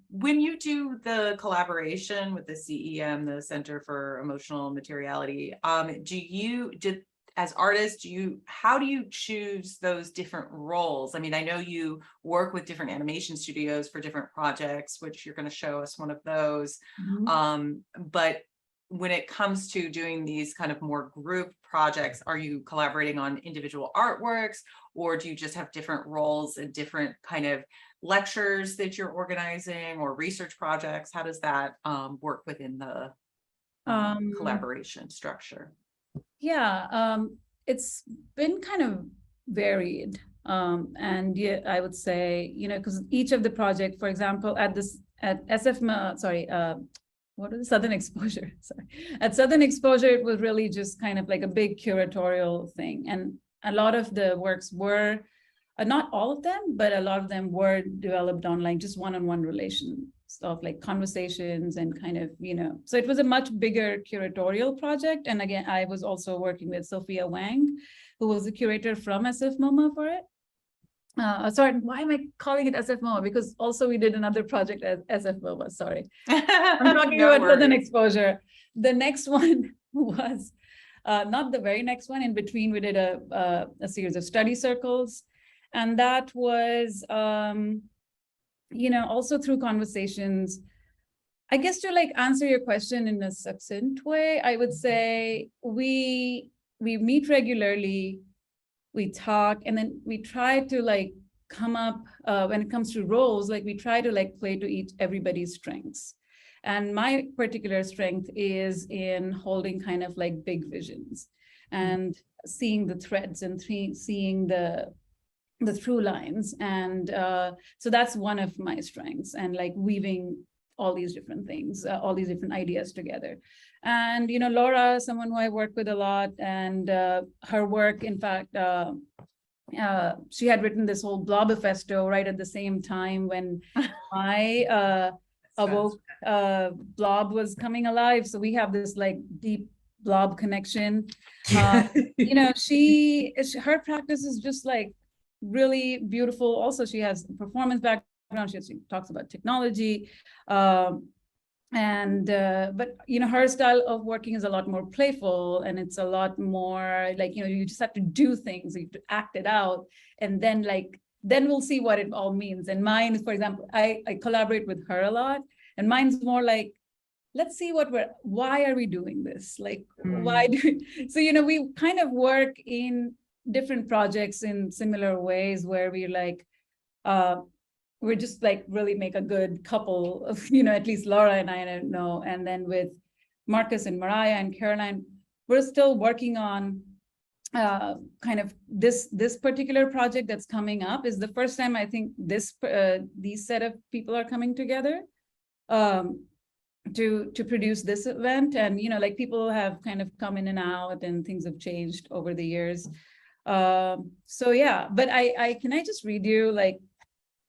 Speaker 1: when you do the collaboration with the CEM, the Center for Emotional Materiality, as artists, how do you choose those different roles? I mean, I know you work with different animation studios for different projects, which you're going to show us one of those. But when it comes to doing these kind of more group projects, are you collaborating on individual artworks, or do you just have different roles and different kind of lectures that you're organizing or research projects? How does that work within the collaboration structure?
Speaker 3: Yeah, it's been kind of varied. And yeah, I would say, because each of the project, for example, at SF, what is Southern Exposure? Sorry. At Southern Exposure, it was really just kind of like a big curatorial thing. And a lot of the works were, not all of them, but a lot of them were developed on like just one-on-one relations of like conversations and kind of, so it was a much bigger curatorial project. And again, I was also working with Sophia Wang, who was the curator from SF MoMA for it. Sorry, why am I calling it SF MoMA? Because also we did another project at SF MoMA, sorry. I'm talking about Southern Exposure. The next one was, not the very next one, in between we did a series of study circles. And that was, also through conversations, I guess, to like answer your question in a succinct way, I would say we meet regularly, we talk, and then we try to like come up, when it comes to roles, like we try to like play to everybody's strengths. And my particular strength is in holding kind of like big visions and seeing the threads and seeing the through lines. And so that's one of my strengths, and like weaving all these different things, all these different ideas together. And, Laura, someone who I work with a lot, and her work, in fact, she had written this whole blobifesto right at the same time when I awoke, blob was coming alive. So we have this like deep blob connection. Her practice is just like really beautiful. Also, she has a performance background. She talks about technology. But her style of working is a lot more playful, and it's a lot more like, you just have to do things, you have to act it out, and then we'll see what it all means. And mine is, for example, I collaborate with her a lot, and mine's more like, let's see why are we doing this? Like, why do so, we kind of work in different projects in similar ways, where we're like, we're just like really make a good couple of, at least Laura and I don't know. And then with Marcus and Mariah and Caroline, we're still working on kind of this particular project that's coming up. Is the first time I think these set of people are coming together to produce this event. And, like people have kind of come in and out, and things have changed over the years. So yeah, but can I just read you like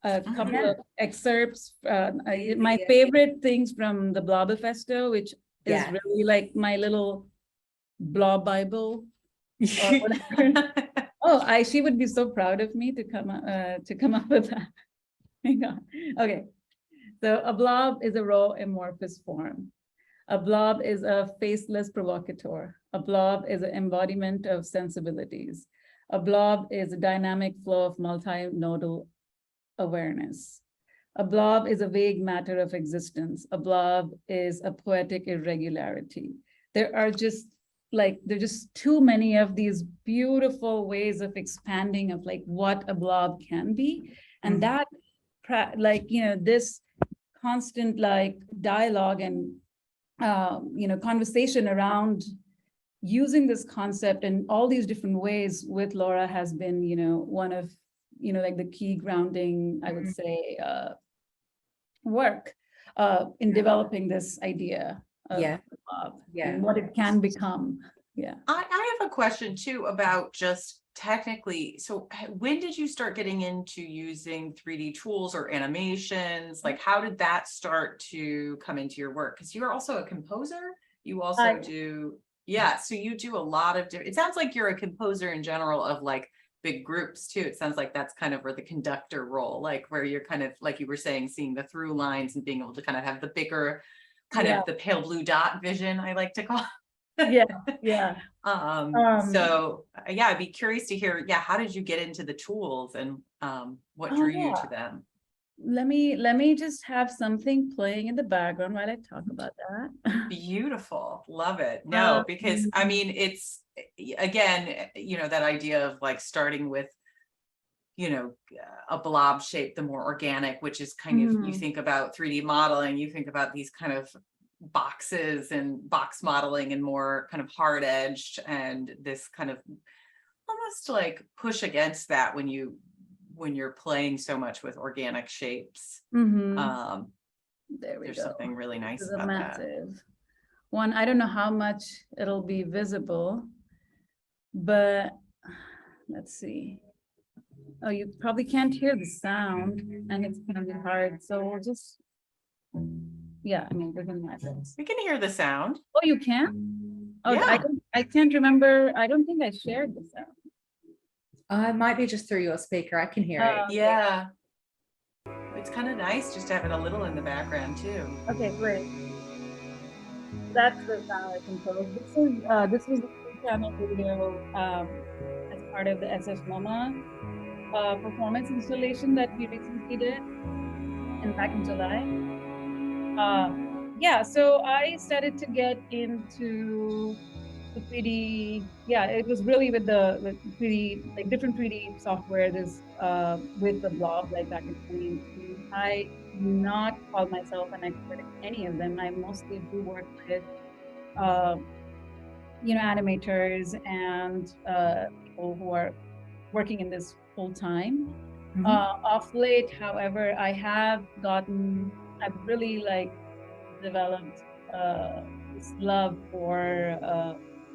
Speaker 3: a couple of excerpts, my favorite things from the Blobifesto, which is really like my little blob Bible or whatever. She would be so proud of me to come up with that. Hang on. Okay. So a blob is a raw amorphous form. A blob is a faceless provocateur. A blob is an embodiment of sensibilities. A blob is a dynamic flow of multinodal awareness. A blob is a vague matter of existence. A blob is a poetic irregularity. There are just too many of these beautiful ways of expanding of like what a blob can be. And that, this constant like dialogue and, conversation around using this concept in all these different ways with Laura has been, one of like the key grounding, I would say, work in developing this idea of
Speaker 2: Yeah.
Speaker 3: blob
Speaker 2: Yeah.
Speaker 3: and what it can become. Yeah.
Speaker 1: I have a question too about just technically. So when did you start getting into using 3D tools or animations? Like, how did that start to come into your work? Because you're also a composer. You also do, yeah. So you do a lot of different, it sounds like you're a composer in general of like big groups too. It sounds like that's kind of where the conductor role, like where you're kind of, like you were saying, seeing the through lines and being able to kind of have the bigger, kind of the pale blue dot vision, I like to call.
Speaker 3: Yeah. Yeah.
Speaker 1: So yeah, I'd be curious to hear, how did you get into the tools and what drew you to them?
Speaker 3: Let me just have something playing in the background while I talk about that.
Speaker 1: Beautiful. Love it. No, because I mean, it's again, that idea of like starting with, a blob shape, the more organic, which is kind of, you think about 3D modeling, you think about these kind of boxes and box modeling and more kind of hard edged, and this kind of almost like push against that when you're playing so much with organic shapes.
Speaker 3: There we
Speaker 1: There's
Speaker 3: go.
Speaker 1: something really nice
Speaker 3: This is
Speaker 1: about
Speaker 3: a massive one. I don't know how much it'll be visible, but let's see. Oh, you probably can't hear the sound, and it's gonna be hard. So we'll just, yeah, I mean, we're gonna imagine.
Speaker 1: We can hear the sound.
Speaker 3: Oh, you can? Oh,
Speaker 1: Yeah.
Speaker 3: I can't remember. I don't think I shared the sound.
Speaker 2: It might be just through your speaker. I can hear it.
Speaker 1: Yeah. It's kind of nice just to have it a little in the background too.
Speaker 3: Okay, great. That's the sound I composed. This was the channel video as part of the SS MoMA performance installation that we recently did, back in July. Yeah, so I started to get into the 3D. Yeah, it was really with 3D, like different 3D software. There's with the blob, like back in 2018. I do not call myself an expert in any of them. I mostly do work with, animators and people who are working in this full time. Off late, however, I've really like developed this love for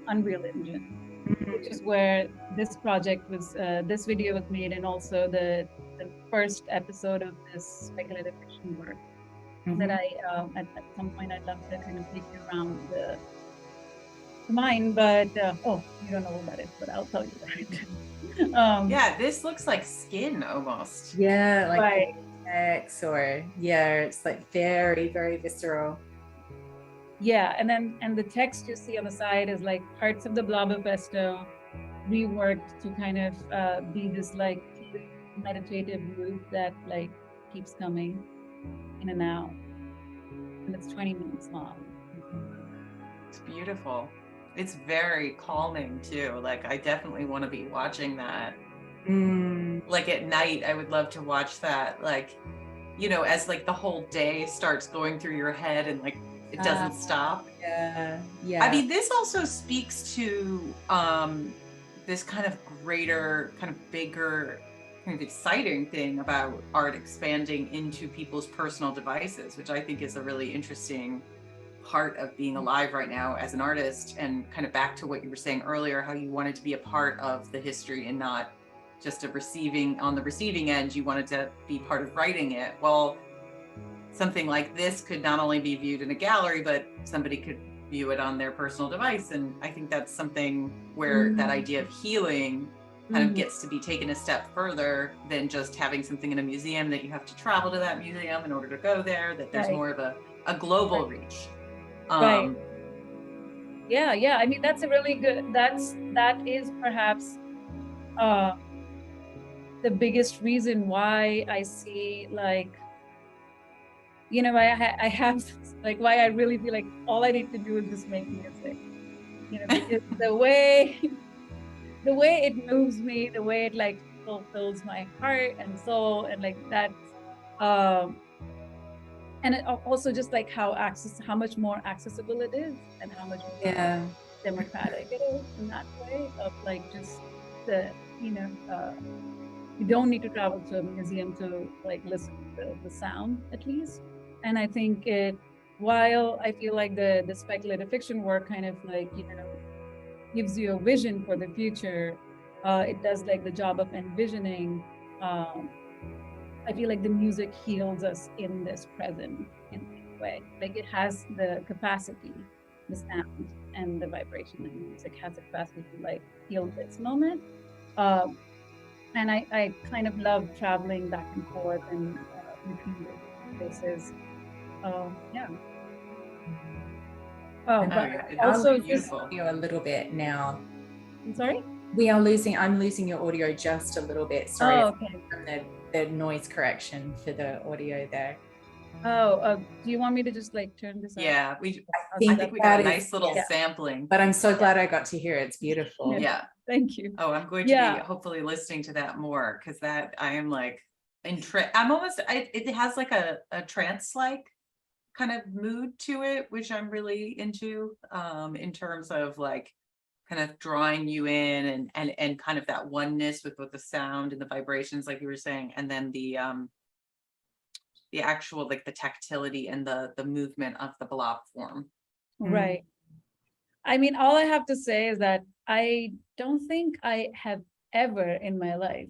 Speaker 3: Unreal Engine, which is where this project was, this video was made, and also the first episode of this speculative fiction work that I, at some point, I'd love to kind of take you around the mine, but oh, you don't know what that is, but I'll tell you that.
Speaker 1: Yeah, this looks like skin almost.
Speaker 2: Yeah, like
Speaker 3: right.
Speaker 2: X, or it's like very, very visceral.
Speaker 3: Yeah, and the text you see on the side is like parts of the Blobifesto reworked to kind of be this like meditative loop that like keeps coming in and out, and it's 20 minutes long.
Speaker 1: It's beautiful. It's very calming too. Like, I definitely want to be watching that. Like at night, I would love to watch that. Like, as like the whole day starts going through your head and like it doesn't stop.
Speaker 2: Yeah.
Speaker 1: I mean, this also speaks to this kind of greater, kind of bigger, kind of exciting thing about art expanding into people's personal devices, which I think is a really interesting part of being alive right now as an artist. And kind of back to what you were saying earlier, how you wanted to be a part of the history and not just on the receiving end, you wanted to be part of writing it. Well, something like this could not only be viewed in a gallery, but somebody could view it on their personal device. And I think that's something where that idea of healing kind of gets to be taken a step further than just having something in a museum that you have to travel to that museum in order to go there, that there's more of a global reach.
Speaker 3: Right. Yeah. I mean, that's a really good, that is perhaps the biggest reason why I see like, I have like why I really feel like all I need to do is just make music, because the way it moves me, the way it like fulfills my heart and soul, and like that, and it also just like how much more accessible it is, and how much more democratic it is in that way of like just the You don't need to travel to a museum to like listen to the sound, at least. And I think while I feel like the speculative fiction work kind of like, gives you a vision for the future, it does like the job of envisioning. I feel like the music heals us in this present in a way. Like it has the capacity, the sound and the vibration of music has the capacity to like heal this moment. Um, and I kind of love traveling back and forth and between those places. Yeah. Oh,
Speaker 2: And
Speaker 3: but
Speaker 1: it's
Speaker 3: also just,
Speaker 1: beautiful.
Speaker 2: you a little bit now.
Speaker 3: I'm sorry?
Speaker 2: I'm losing your audio just a little bit. Sorry
Speaker 3: Oh, okay.
Speaker 2: from the noise correction for the audio there.
Speaker 3: Oh, do you want me to just like turn this up?
Speaker 1: Yeah,
Speaker 2: I
Speaker 1: think we got a nice little
Speaker 3: yeah.
Speaker 1: sampling.
Speaker 2: But I'm so glad I got to hear it. It's beautiful.
Speaker 1: Yeah.
Speaker 3: Thank you.
Speaker 1: Oh, I'm going to be hopefully listening to that more because that I am like I'm almost it has like a trance-like kind of mood to it, which I'm really into in terms of like kind of drawing you in and kind of that oneness with the sound and the vibrations, like you were saying, and then the actual like the tactility and the movement of the blob form.
Speaker 3: Right. I mean, all I have to say is that I don't think I have ever in my life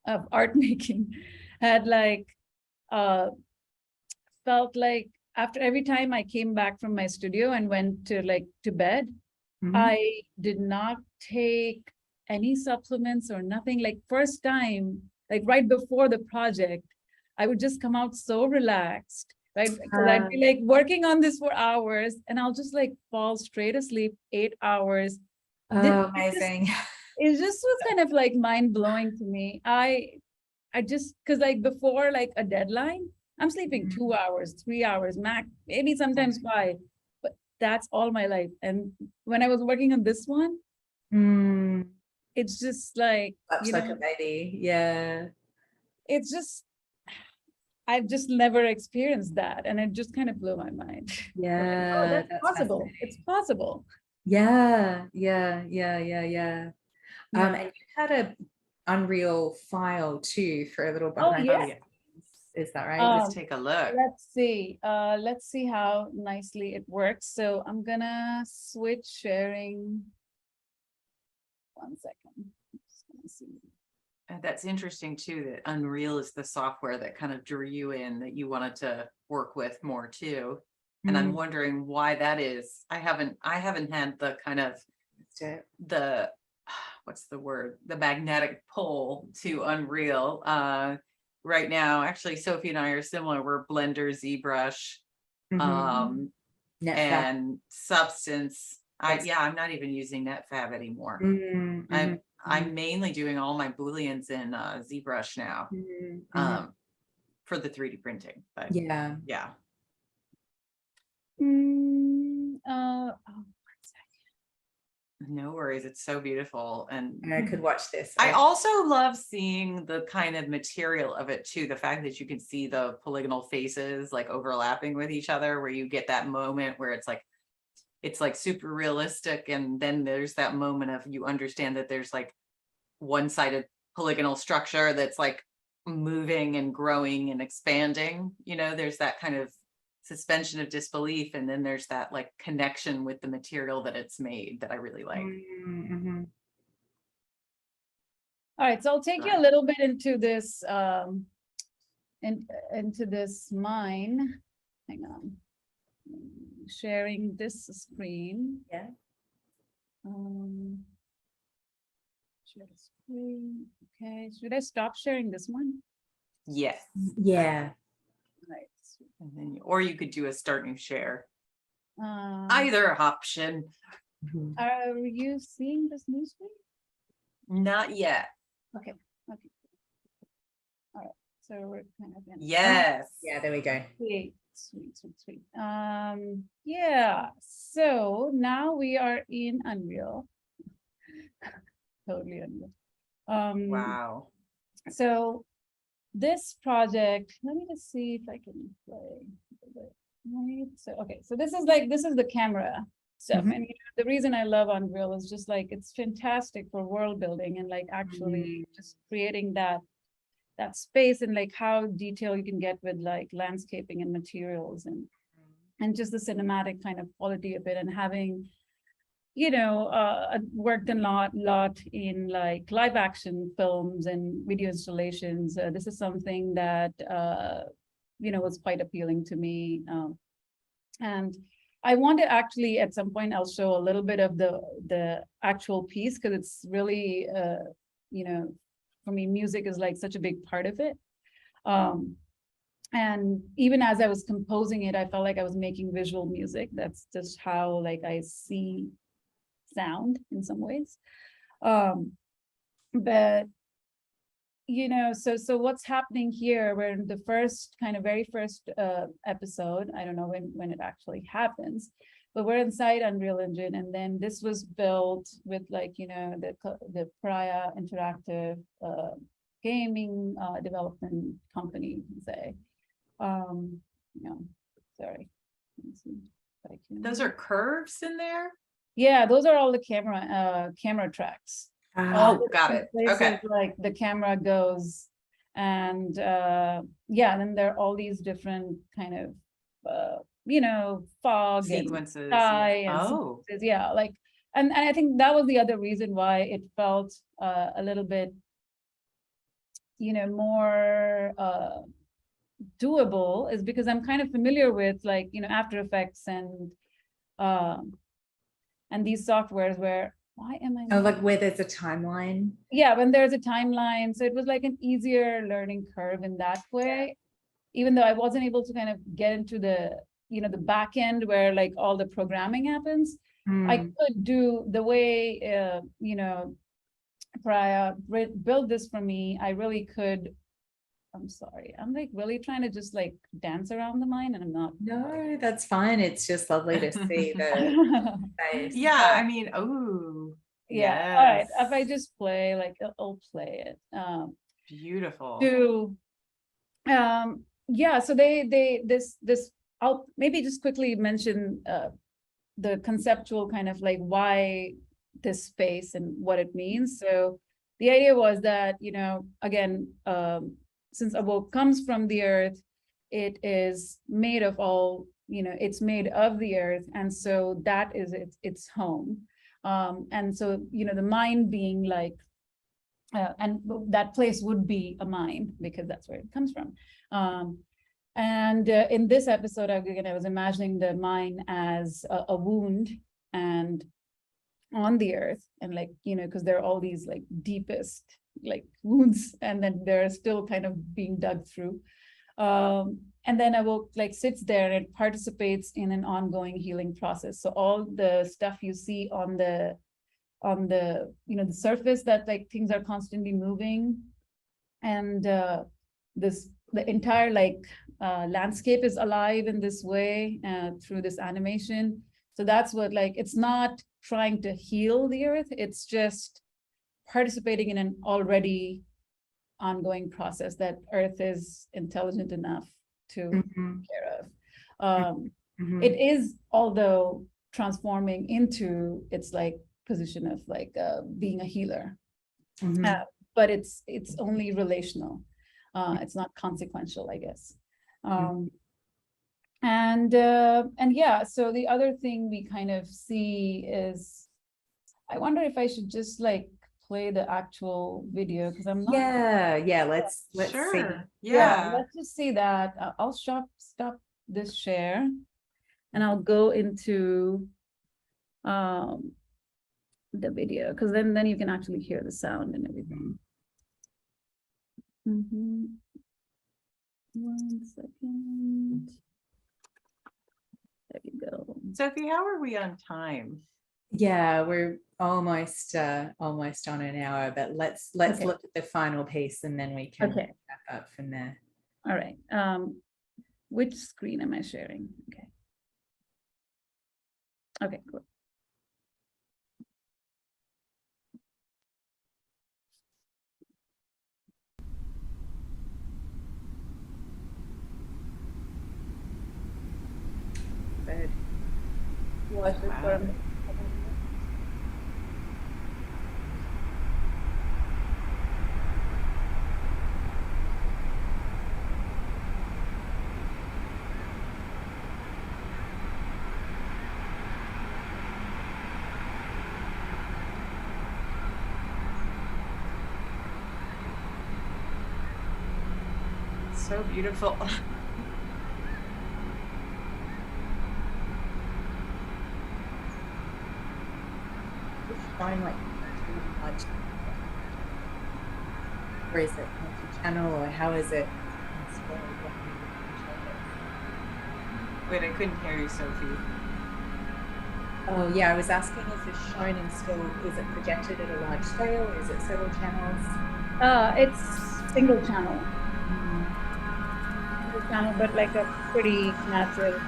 Speaker 3: of art making had like felt like after every time I came back from my studio and went to bed, I did not take any supplements or nothing. Like first time, like right before the project, I would just come out so relaxed, right? Because I'd be like working on this for hours and I'll just like fall straight asleep 8 hours.
Speaker 2: Amazing.
Speaker 3: It just was kind of like mind blowing to me. I just, because like before like a deadline, I'm sleeping 2 hours, 3 hours max, maybe sometimes 5, but that's all my life. And when I was working on this one, it's just like,
Speaker 2: That's like a baby. Yeah.
Speaker 3: It's just, I've just never experienced that. And it just kind of blew my mind.
Speaker 2: Yeah.
Speaker 3: Oh, that's possible. It's possible.
Speaker 2: Yeah. And you had a Unreal file too for a little behind.
Speaker 3: Oh, yeah.
Speaker 2: Is that right?
Speaker 1: Let's take a look.
Speaker 3: Let's see how nicely it works. So I'm gonna switch sharing. 1 second. Just gonna see.
Speaker 1: That's interesting too, that Unreal is the software that kind of drew you in, that you wanted to work with more too. And I'm wondering why that is. I haven't had the kind of the what's the word? The magnetic pull to Unreal. Right now, actually, Sophie and I are similar. We're Blender, ZBrush, and Substance. I'm not even using NetFab anymore. I'm mainly doing all my Booleans in ZBrush now for the 3D printing. But yeah. No worries, it's so beautiful. And
Speaker 2: I could watch this.
Speaker 1: I also love seeing the kind of material of it too. The fact that you can see the polygonal faces like overlapping with each other, where you get that moment where it's like super realistic, and then there's that moment of you understand that there's like one-sided polygonal structure that's like moving and growing and expanding. There's that kind of suspension of disbelief, and then there's that like connection with the material that it's made that I really like.
Speaker 3: All right, so I'll take you a little bit into this into this mine. Hang on, sharing this screen.
Speaker 2: Yeah.
Speaker 3: Share the screen. Okay, should I stop sharing this one?
Speaker 1: Yes.
Speaker 2: Yeah.
Speaker 3: Right.
Speaker 1: And then, or you could do a start new share. Either option.
Speaker 3: Are you seeing this new screen?
Speaker 1: Not yet.
Speaker 3: Okay. All right. So we're kind of in.
Speaker 1: Yes.
Speaker 2: Yeah, there we go.
Speaker 3: Sweet. Yeah. So now we are in Unreal. Totally Unreal.
Speaker 1: Wow.
Speaker 3: So this project, let me just see if I can play. Right. So okay, so this is the camera stuff. And the reason I love Unreal is just like it's fantastic for world building and like actually just creating that that space, and like how detailed you can get with like landscaping and materials, and just the cinematic kind of quality of it, and having, you know, worked a lot in like live action films and video installations. This is something that, you know, was quite appealing to me. And I want to actually, at some point, I'll show a little bit of the actual piece, because it's really, you know, for me, music is like such a big part of it. And even as I was composing it, I felt like I was making visual music. That's just how like I see sound in some ways. But you know, so what's happening here? We're in the very first episode. I don't know when it actually happens, but we're inside Unreal Engine, and then this was built with like, you know, the Priya Interactive gaming development company, you can say. No, sorry. Let's see if I can...
Speaker 1: Those are curves in there?
Speaker 3: Yeah, those are all the camera tracks.
Speaker 1: Oh, got it. Okay.
Speaker 3: Like the camera goes, and yeah, and then there are all these different kind of you know, fog
Speaker 1: sequences
Speaker 3: and sky and sequences. Yeah, like, and I think that was the other reason why it felt a little bit, you know, more doable, is because I'm kind of familiar with like, you know, After Effects and these softwares where, why am I?
Speaker 2: Oh, like where there's a timeline.
Speaker 3: Yeah, when there's a timeline. So it was like an easier learning curve in that way, even though I wasn't able to kind of get into the, you know, the back end where like all the programming happens. I could do the way, you know, Priya built this for me. I really could. I'm sorry. I'm like really trying to just like dance around the mind, and I'm not.
Speaker 2: No, that's fine. It's just lovely to see the face.
Speaker 1: Yeah, I mean, oh,
Speaker 3: yeah.
Speaker 1: yes.
Speaker 3: All right. If I just play, like, I'll play it.
Speaker 1: Beautiful.
Speaker 3: Yeah. So this. I'll maybe just quickly mention the conceptual kind of like why this space and what it means. So the idea was that, you know, again, since Abode comes from the earth, it is made of all, you know, it's made of the earth. And so that is its home. And so, you know, the mind being like, and that place would be a mind because that's where it comes from. And in this episode, again, I was imagining the mind as a wound and on the earth, and like, you know, because there are all these like deepest like wounds, and then they're still kind of being dug through. And then Awoke like sits there and it participates in an ongoing healing process. So all the stuff you see on the you know, the surface, that like things are constantly moving, and the entire like landscape is alive in this way through this animation. So that's what, like, it's not trying to heal the earth, it's just participating in an already ongoing process that earth is intelligent enough to take care of. It is, although, transforming into its like position of like being a healer, but it's only relational. It's not consequential, I guess. And yeah, so the other thing we kind of see is, I wonder if I should just like play the actual video, because I'm not.
Speaker 2: Yeah, let's
Speaker 1: Sure.
Speaker 2: see.
Speaker 1: Yeah.
Speaker 3: Let's just see that. I'll stop this share, and I'll go into the video, because then you can actually hear the sound and everything. 1 second. There you go.
Speaker 1: Sophie, how are we on time?
Speaker 2: Yeah, we're almost on an hour, but let's
Speaker 3: Okay.
Speaker 2: look at the final piece and then we can
Speaker 3: Okay.
Speaker 2: wrap up from there.
Speaker 3: All right. Which screen am I sharing? Okay. Okay, cool.
Speaker 2: Good.
Speaker 3: Watch it for a minute.
Speaker 1: So beautiful.
Speaker 2: Showing like large, or is it multi-channel, or how is it?
Speaker 1: Wait, I couldn't hear you, Sophie.
Speaker 2: Oh yeah, I was asking if it's shown in still, is it projected at a large scale? Is it several channels?
Speaker 3: It's single channel. Single channel, but like a pretty massive.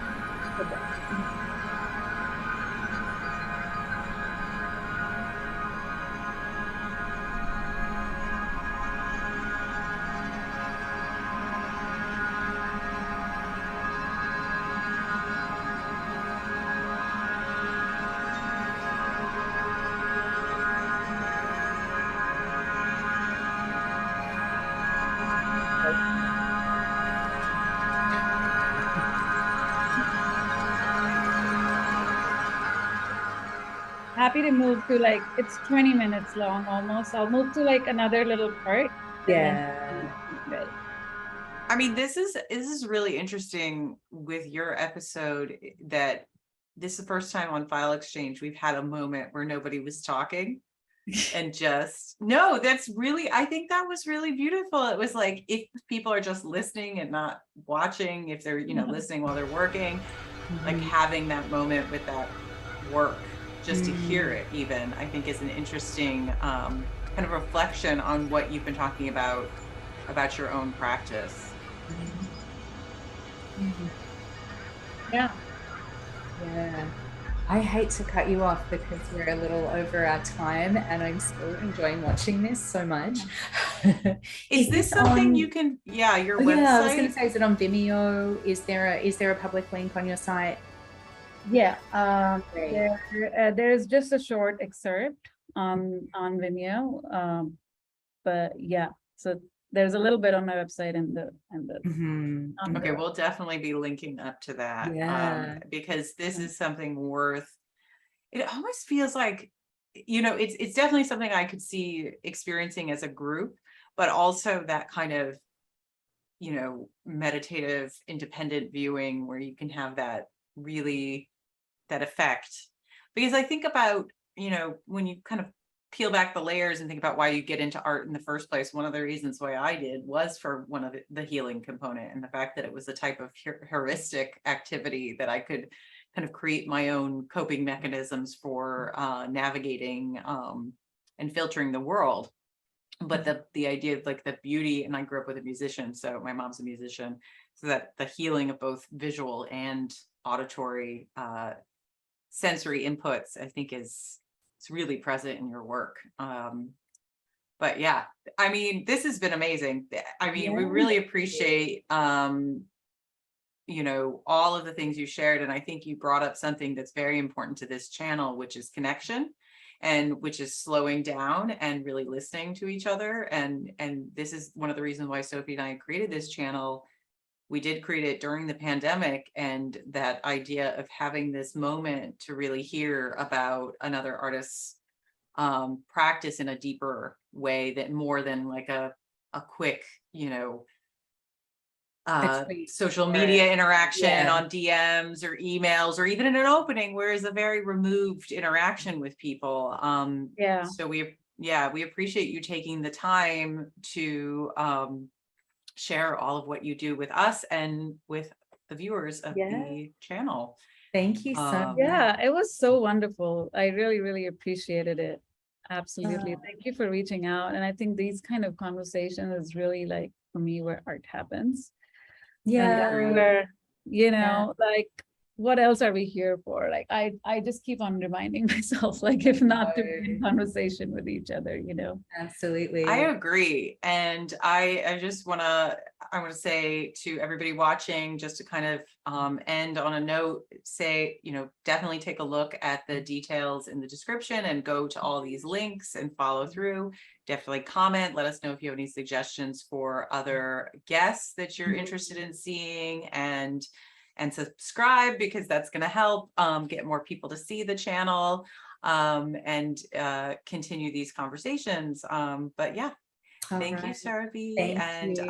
Speaker 3: Happy to move to like, it's 20 minutes long almost. I'll move to like another little part.
Speaker 2: Yeah.
Speaker 3: Right.
Speaker 1: I mean, this is really interesting with your episode, that this is the first time on File Exchange we've had a moment where nobody was talking and just, no, that's really, I think that was really beautiful. It was like, if people are just listening and not watching, if they're, listening while they're working, like having that moment with that work, just to hear it even, I think is an interesting kind of reflection on what you've been talking about your own practice.
Speaker 3: Yeah.
Speaker 2: Yeah. I hate to cut you off because we're a little over our time, and I'm still enjoying watching this so much.
Speaker 1: Is this something you can, your website?
Speaker 2: Yeah, I was going to say, is it on Vimeo? Is there a public link on your site?
Speaker 3: Yeah, there's just a short excerpt on Vimeo, but yeah, so there's a little bit on my website and the
Speaker 1: okay, we'll definitely be linking up to that, because this is something worth. It almost feels like, it's definitely something I could see experiencing as a group, but also that kind of, meditative, independent viewing where you can have that really, that effect. Because I think about, when you kind of peel back the layers and think about why you get into art in the first place, one of the reasons why I did was for one of the healing component, and the fact that it was a type of heuristic activity that I could kind of create my own coping mechanisms for navigating and filtering the world. But the idea of like the beauty, and I grew up with a musician, so my mom's a musician, so that the healing of both visual and auditory sensory inputs, I think it's really present in your work. But yeah, I mean, this has been amazing. I mean, we really appreciate all of the things you shared, and I think you brought up something that's very important to this channel, which is connection, and which is slowing down and really listening to each other. And this is one of the reasons why Sophie and I created this channel. We did create it during the pandemic, and that idea of having this moment to really hear about another artist's practice in a deeper way, that more than like a quick, social media interaction on DMs or emails, or even in an opening, where is a very removed interaction with people. So we appreciate you taking the time to share all of what you do with us and with the viewers of the channel.
Speaker 2: Thank you so much.
Speaker 3: Yeah, it was so wonderful. I really, really appreciated it. Absolutely. Thank you for reaching out. And I think these kind of conversations is really like, for me, where art happens. And where, like, what else are we here for? Like, I just keep on reminding myself, like, if not to be in conversation with each other,
Speaker 2: Absolutely.
Speaker 1: I agree. And I just want to say to everybody watching, just to kind of end on a note, say, definitely take a look at the details in the description and go to all these links and follow through. Definitely comment. Let us know if you have any suggestions for other guests that you're interested in seeing, and subscribe, because that's going to help get more people to see the channel and continue these conversations. But yeah, thank you, Surabhi.
Speaker 2: Thank you.